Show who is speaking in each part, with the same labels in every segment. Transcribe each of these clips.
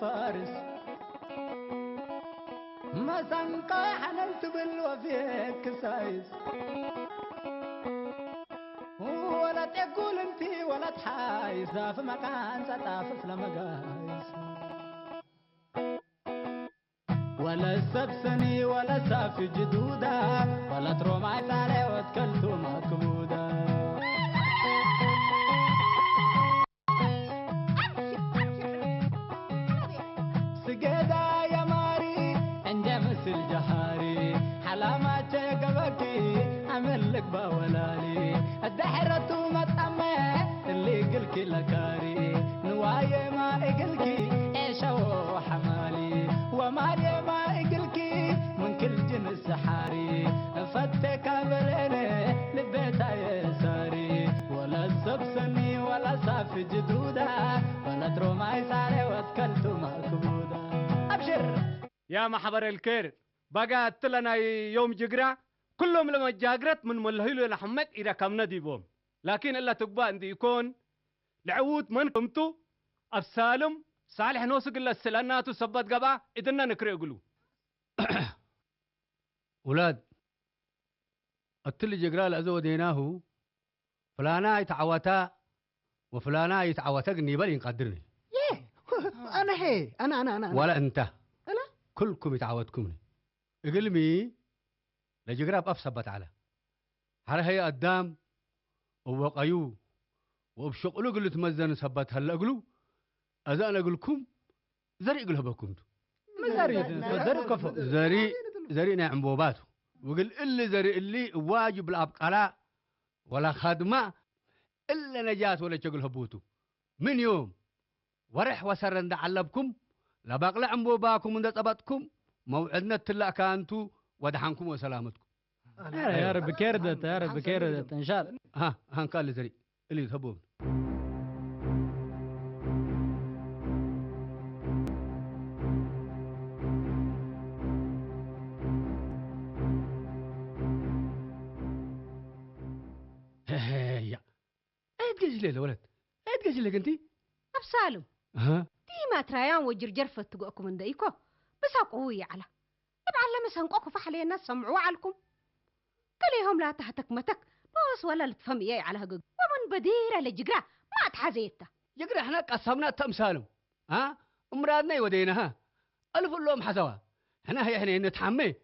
Speaker 1: فارس ما سنقى حنلت بالوفيك سايس ولا تقول انتي ولا تحايس في مكان ستافف لمقايس ولا سبسني ولا سافي جدودة ولا تروم عتالي واتكلتو مكبودة سقيدا يا ماري عند مثل جهاري حلامات قبكي عمل لك باولالي الدحرة مطعمة اللي قلكي لكاري نوايا ما اقلكي عيشة وحمالي ومالي ما اقلكي من كل جنس سحاري فتك بليني لبيتا يساري ولا سبسني ولا صافي جدودة ولا تروماي ساري واتكلتو مكبودة أبشر
Speaker 2: يا محبر الكير بقى لنا يوم جقرة كلهم لما جاقرت من ملهيلو لحمد إذا كمنا ديبوم لكن إلا تقبى أن يكون لعود من قمتو أبسالم صالح نوسق إلا السلانات وصبت قبع إذننا نكري يقولوا
Speaker 3: ولاد التل جقرا الأزو ديناه فلانا يتعوتا وفلانا يتعوتقني بل ينقدرني
Speaker 1: أنا هي أنا
Speaker 3: ولا أنت أنا كلكم يتعودكمني اقلمي لجقرا بأفسبت على هي قدام ووقيو وبشقلو قلو تمزن سبت هلا قلو أذا أنا أقولكم زري قلها بكم زري نعم بوباتو وقل اللي زري اللي واجب الأبقلاء ولا خدمة إلا نجاس ولا شغل هبوتو من يوم ورح وسرن دعلبكم لبقلع عمبوباكم من دطبتكم موعدنا تلا كانتو ودحنكم وسلامتكم
Speaker 1: يا رب كيردت يا رب كيردت إن شاء الله
Speaker 3: ها هنقال زري اللي يتهبون يا ايد قجلي ولد ايد قجلك انتي
Speaker 4: أبسالم
Speaker 3: ها
Speaker 4: دي ما تريان وجرجر فتقوكم من دايكو بس قوي على طبعا لما سنقوكم فحلي الناس سمعوا عليكم قاليهم لا تهتك متك بس ولا لتفهم ايه على هقق ومن بديرة لجقرا ما تحازيته
Speaker 3: جقرا احنا قسمنا تمثالهم ها امرادنا يودينا ها الف اللهم حسوا احنا هي نتحمي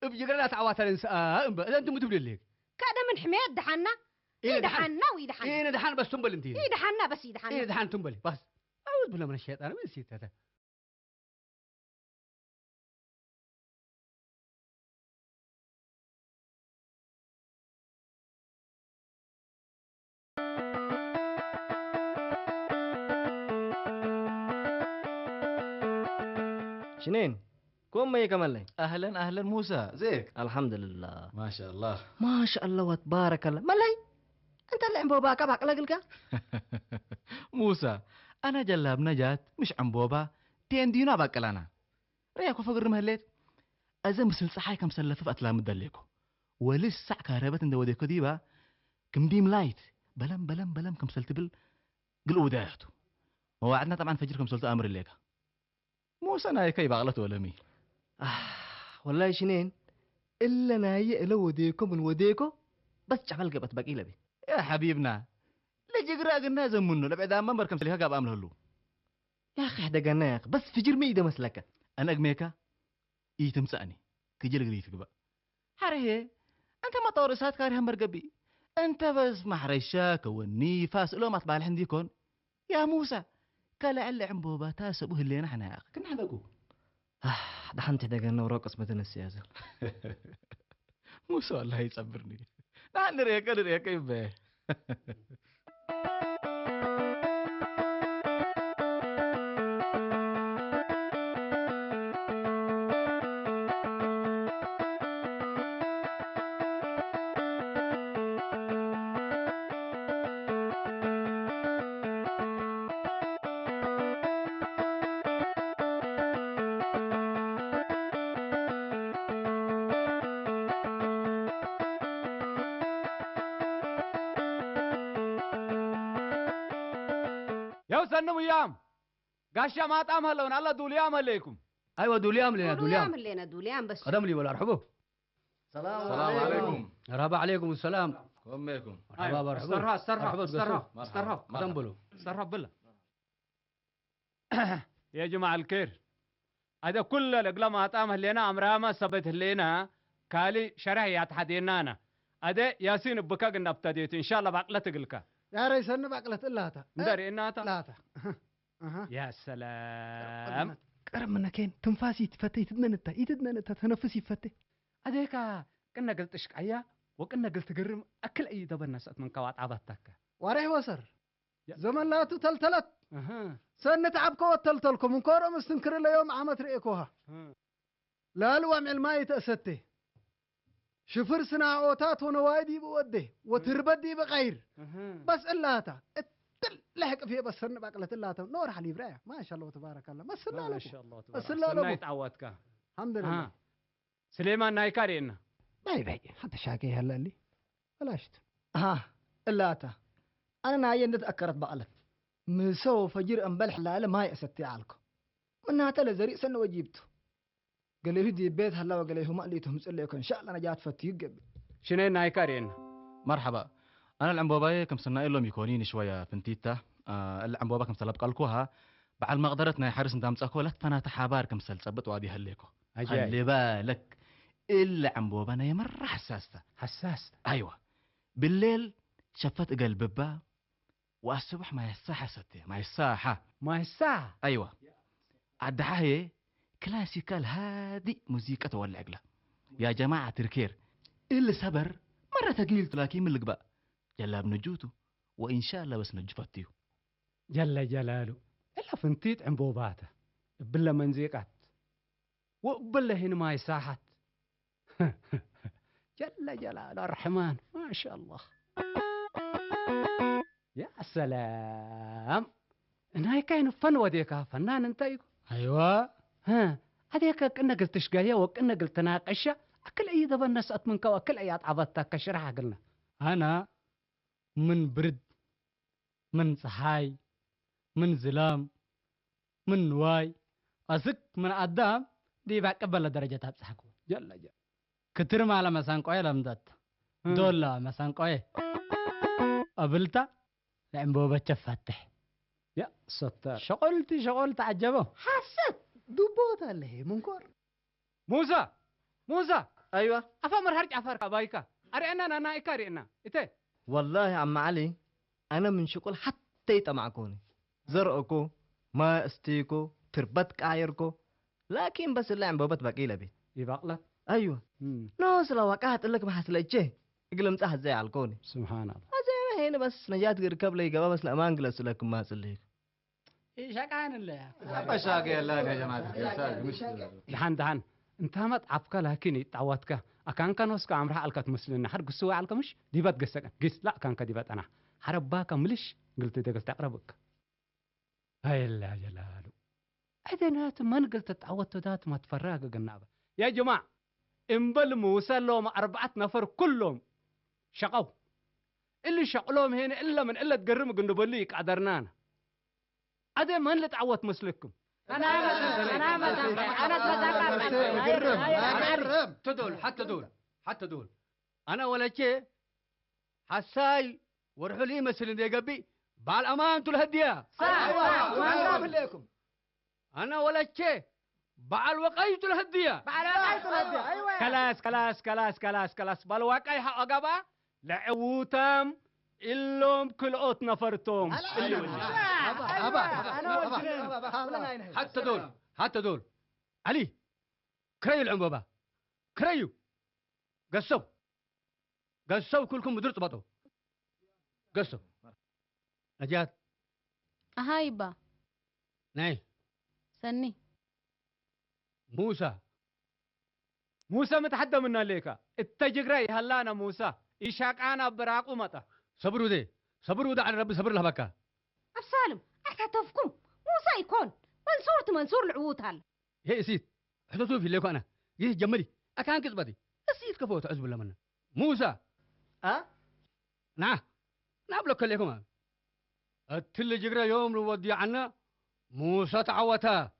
Speaker 3: بجقرا تعواتر اذا انتم تبدل ليك
Speaker 4: كذا من حميد دحنا يدحنا ويدحنا
Speaker 3: ايه دحان بس تنبل انتي
Speaker 4: يدحنا بس يدحنا
Speaker 3: ايه دحان تنبلي بس اعوذ بالله من الشيطان من نسيت هذا
Speaker 5: شنين كون ما يكمل
Speaker 6: اهلا موسى زيك
Speaker 5: الحمد لله
Speaker 6: ما شاء الله
Speaker 5: ما شاء الله وتبارك الله ملاي انت اللي عم باك باك لقلك
Speaker 6: موسى انا جلاب نجات مش عمبوبا تندينا باكلانا ريكو فقر مهليت ازم مسل صحاي كم سلف اتلام دليكو ولسه كهربت اند وديكو ديبا كم ديم لايت بلم كم سلتبل قلو دايتو ووعدنا طبعا فجركم سلطة امر الليك موسى ناي كي باغلت ولا مي
Speaker 5: والله شنين الا ناي لو وديكو من وديكو بس شغل قبت باقي لبي
Speaker 6: يا حبيبنا لجقرا قلنا زمنو لبعد ما بركم سليها قاب امل هلو
Speaker 5: يا اخي حدا قناق بس فجر ميده مسلكه
Speaker 6: انا اقميكا تمسأني كجل قريفك بقى حريه انت ما طورسات كاري هم برقبي انت بس محرشاك وني فاس لو ما تبع الحين كون يا موسى كلا على عمبوبا تاسبوه اللي نحن يا اخي كنا حدقو
Speaker 5: دحنت حدا قلنا وراك قسمتنا السياسه
Speaker 6: موسى والله يصبرني نحن ريك يبه
Speaker 2: يا سنم ايام قاشا ما طعم هلون الله دوليام عليكم.
Speaker 3: ايوه دوليام لنا
Speaker 4: دوليام
Speaker 3: دوليام
Speaker 4: لنا دوليام بس.
Speaker 3: قدم لي ولا ارحبوا.
Speaker 6: السلام عليكم.
Speaker 3: مرحبا عليكم السلام.
Speaker 6: كمكم.
Speaker 3: مرحبا مرحبا.
Speaker 2: استرها
Speaker 3: قدم بلو.
Speaker 2: استرها بالله. يا جماعة الخير هذا كل الأقلام أطعم لنا أمرها ما سبت لنا كالي شرح يتحدينا هذا ياسين بكاك نبتديت إن شاء الله بعقلة تقلك
Speaker 1: يا ريس أنا بعقلت إلا تا
Speaker 2: ندري إنها
Speaker 1: لا تا
Speaker 2: يا سلام
Speaker 5: قرب منك كين تنفاسي تفتي تدننتا تنفسي فتي
Speaker 2: هذيك كنا قلت إشكايا وكنا قلت قرم أكل أي دبر نسأت من قوات عبدتك
Speaker 1: وريح وسر زمن لا تتلتلت
Speaker 2: أها
Speaker 1: سنة تعبكم وتلتلكم من كورة مستنكر اليوم عمت رئيكوها لا الوامع الماء تأسته شفر صناعوتات ونوايدي بوده وتربدي بغير بس إلا تا لحق فيه بس سنة باقلت إلا تا نور حليب رايح ما شاء الله تبارك الله بس الله
Speaker 2: ما
Speaker 1: لكم
Speaker 2: شاء الله
Speaker 1: بس
Speaker 2: تبارك
Speaker 1: الله
Speaker 2: الله
Speaker 1: لكم
Speaker 2: يتعودك
Speaker 1: الحمد لله
Speaker 2: سليمان نايكاري إنه
Speaker 1: باي حتى شاكي هلا اللي بلاشت إلا تا أنا نايا نتأكرت بقلك مسو فجر أنبلح لا ما يأستي عالكم منها تلا زريق سنة وجيبته قال لي هدي بيت هلا وقال لي هم قليتهم سأليكم إن شاء الله أنا جات فتيق
Speaker 2: شنو نايكاري إنه
Speaker 6: مرحبا. انا العنبوباي كم سنه لهم يكونيني شويه فنتيتا. العنبوبا كم سلب قالكوها بعد ما قدرتنا يحرس ندام تساكولت فانا تحابار كم سلسبت وادي هليكو. خلي بالك العنبوبا انا مره حساسه. ايوه بالليل شفت قلب ببا والصبح ما الساحه ستي ما الساحه ايوه عدها هي كلاسيكال هادي موسيقى تولع له يا جماعه تركير اللي صبر مره ثقيل لكن من القبا جلاب نجوته وان شاء الله بس نجفتيه
Speaker 2: جل جلاله إلا فنتيت عنبوباته بلا منزيقات وبلا هنا ما يساحت جل جلاله الرحمن ما شاء الله. يا سلام هاي كاين فن وديك فنان انت
Speaker 3: ايوه
Speaker 2: هذيك كنا قلت شقايا وكنا قلت ناقشه اكل اي ذا الناس اتمنك واكل اي عبطتك كشرحها قلنا
Speaker 3: انا من برد من صحاي من زلام من واي أسك من أدام دي بقبل درجة تبصحكوا
Speaker 2: جل
Speaker 3: كتر ما على مسانقوي لمدت دولا مسانقوي قبلتا لعنبوبة فتح
Speaker 2: يا ستار
Speaker 3: شغلت عجبه
Speaker 1: حسد دبوت اللي منكر
Speaker 2: موسى
Speaker 5: ايوه
Speaker 2: افامر هرج افر بايكا ارينا انا ايكارينا ايته
Speaker 5: والله يا عم علي انا من شغل حتى يطمعكوني زرقكو ما استيكو تربتك عايركو لكن بس اللي عم بوبت بقيله بي
Speaker 2: يبقلك
Speaker 5: ايوه ناس لو وقعت لك بحسلجه اقلم صح زي علكوني
Speaker 2: سبحان الله
Speaker 5: زي هنا بس نجات ركب لي جواب بس لا ما انجلس لكم ما سليك
Speaker 3: ايش كان اللي
Speaker 6: بشاقي الله يا جماعه مش
Speaker 2: دحان انت ما تعبك لكن تعودك اكان كان وسك امرها الكت مسلنا حرق سوا على مش ديبات قسك قس لا كان كديبات انا حرباك ملش قلت تقربك هاي الله جلاله عدنات من قلت تعودت ذات ما تفرق قنابه يا جماعه انبل موسى لهم 4 نفر كلهم شقوا اللي شقلهم هنا الا من الا تقرم قندبليك عذرنانا هذا من اللي تعودت مسلكم
Speaker 3: انا تدول حتى دول انا ولا شيء حساي ورحوا لي مثل دي قبي بالأمان تلهديها
Speaker 1: عليكم
Speaker 3: أنا ولا شيء بالوقاي تلهديها
Speaker 2: أيوة كلاس بالوقاي حقبا لعوتام إلهم كل أوت نفرتهم
Speaker 3: حتى دول علي كريو العنبوبة كريو قصوا كلكم مدير تبطوا قصوا نجات
Speaker 7: هايبا
Speaker 3: ناي
Speaker 7: سني
Speaker 3: موسى
Speaker 2: متحدى منا ليك التجري هلانا موسى إيشاك أنا براقو متى
Speaker 3: صبروا ده على رب صبر لها بكا
Speaker 4: أبسالم أحتفكم موسى يكون منصور العود هل
Speaker 3: هي سيد حدثوا في ليكو أنا جيه جملي أكان كذبتي السيد كفوت أعوذ بالله منه موسى نعم بلوك ليكم التل جقرا يوم نودي عنا موسى تعوتا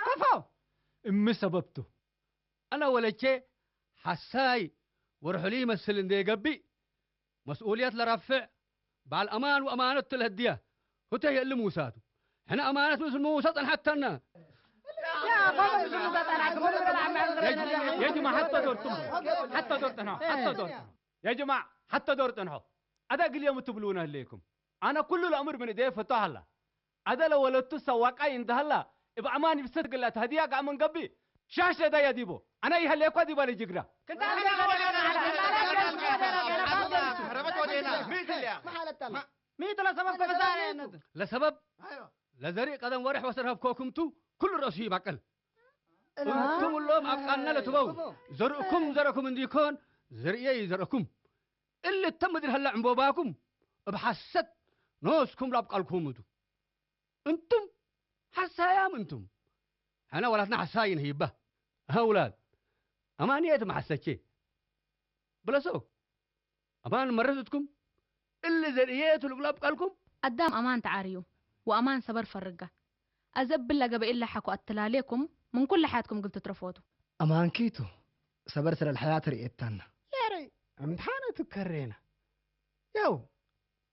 Speaker 2: كفو امي سببته
Speaker 3: أنا ولا شيء حساي ورحلي مسلن دي قبي مسؤوليات لرفع بالأمان وأمانة الهدية هتهي اللي موساتو احنا أمانة مثل موسى حتى لنا
Speaker 2: يا جماعة حتى دورتنا حتى دورتنا يا جماعة حتى دورتنا هذا قل يوم تبلونه ليكم أنا كل الأمر من إيديه فتح الله هذا لو ولدت سواق عند هلا يبقى أماني بصدق الله هدية قام من قبي شاشة ده يديبو أنا يهليكوا دي بالي جقرا
Speaker 3: لسبب لزري قدم ورح وسرهب كوكمتو كل رأسي بقل انتم اللوم أبقالنا لتبو زركم انديكون زريي زركم اللي تمدر هلا عن باباكم بحست نوسكم لابقالكم انتم حسايام انتم انا ولاتنا حساين هيبه هاولاد امانيات ما حسيتشي بلا سو امان مرتكم اللي زرييتو لابقالكم
Speaker 7: قدام أمان تعاريو وأمان صبر فرقة أزب لقى بإلا حكو أتلاليكم من كل حياتكم قلت ترفوتوا
Speaker 1: أمان كيتو صبرت للحياة رئيتنا يا ري امتحانة تكرينا يو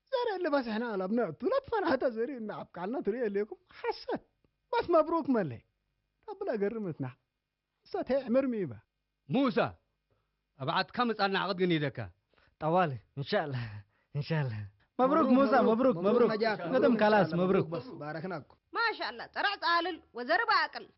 Speaker 1: زرع اللي بس احنا على بنعطو لا تفنى حتى زري النعب قالنا طريقة ليكم حسد بس مبروك ملي ربنا قرمتنا حسد هي مرمي با
Speaker 3: موسى ابعد كم انا عقد قنيدك
Speaker 5: طوالي ان شاء الله ان شاء الله
Speaker 1: مبروك موسى مبروك
Speaker 5: ندم خلاص مبروك
Speaker 1: بس باركناكم
Speaker 4: ما شاء الله طلعت قالل وزرب عقل